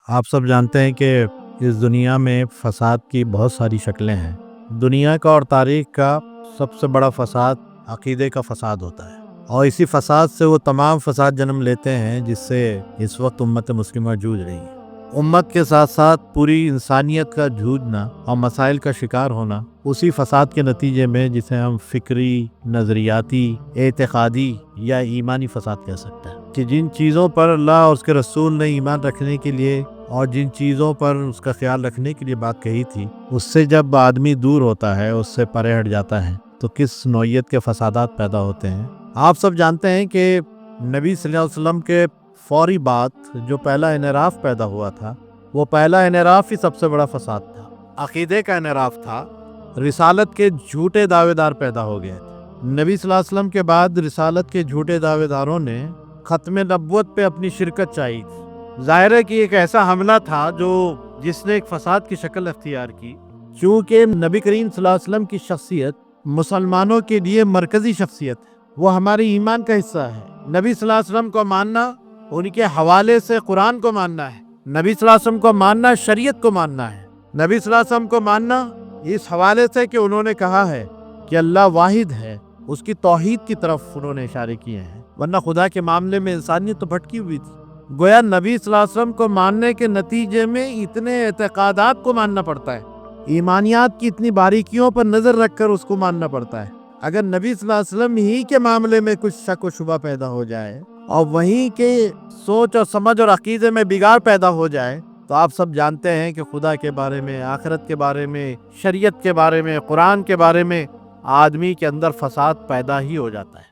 آپ سب جانتے ہیں کہ اس دنیا میں فساد کی بہت ساری شکلیں ہیں۔ دنیا کا اور تاریخ کا سب سے بڑا فساد عقیدے کا فساد ہوتا ہے، اور اسی فساد سے وہ تمام فساد جنم لیتے ہیں جس سے اس وقت امت مسلمہ جوجھ رہی ہے۔ امت کے ساتھ ساتھ پوری انسانیت کا جوجھنا اور مسائل کا شکار ہونا اسی فساد کے نتیجے میں، جسے ہم فکری، نظریاتی، اعتقادی یا ایمانی فساد کہہ سکتے ہیں، کہ جن چیزوں پر اللہ اور اس کے رسول نے ایمان رکھنے کے لیے اور جن چیزوں پر اس کا خیال رکھنے کے لیے بات کہی تھی، اس سے جب آدمی دور ہوتا ہے، اس سے پرے ہٹ جاتا ہے، تو کس نوعیت کے فسادات پیدا ہوتے ہیں۔ آپ سب جانتے ہیں کہ نبی صلی اللہ علیہ وسلم کے فوری بعد جو پہلا انحراف پیدا ہوا تھا، وہ پہلا انحراف ہی سب سے بڑا فساد تھا، عقیدے کا انحراف تھا۔ رسالت کے جھوٹے دعوے دار پیدا ہو گئے تھے۔ نبی صلی اللہ علیہ وسلم کے بعد رسالت کے جھوٹے دعوے داروں نے ختم نبوت پہ اپنی شرکت چاہی تھی۔ ظاہر ہے کہ ایک ایسا حملہ تھا جس نے ایک فساد کی شکل اختیار کی، چونکہ نبی کریم صلی اللہ علیہ وسلم کی شخصیت مسلمانوں کے لیے مرکزی شخصیت ہے، وہ ہمارے ایمان کا حصہ ہے۔ نبی صلی اللہ علیہ وسلم کو ماننا، ان کے حوالے سے قرآن کو ماننا ہے، نبی صلی اللہ علیہ وسلم کو ماننا شریعت کو ماننا ہے، نبی صلی اللہ علیہ وسلم کو ماننا اس حوالے سے کہ انہوں نے کہا ہے کہ اللہ واحد ہے، اس کی توحید کی طرف انہوں نے اشارے کیے ہیں، ورنہ خدا کے معاملے میں انسانیت تو بھٹکی ہوئی تھی۔ گویا نبی صلی اللہ علیہ وسلم کو ماننے کے نتیجے میں اتنے اعتقادات کو ماننا پڑتا ہے، ایمانیات کی اتنی باریکیوں پر نظر رکھ کر اس کو ماننا پڑتا ہے۔ اگر نبی صلی اللہ علیہ وسلم ہی کے معاملے میں کچھ شک و شبہ پیدا ہو جائے اور وہیں کے سوچ اور سمجھ اور عقیدے میں بگاڑ پیدا ہو جائے، تو آپ سب جانتے ہیں کہ خدا کے بارے میں، آخرت کے بارے میں، شریعت کے بارے میں، قرآن کے بارے میں آدمی کے اندر فساد پیدا ہی ہو جاتا ہے۔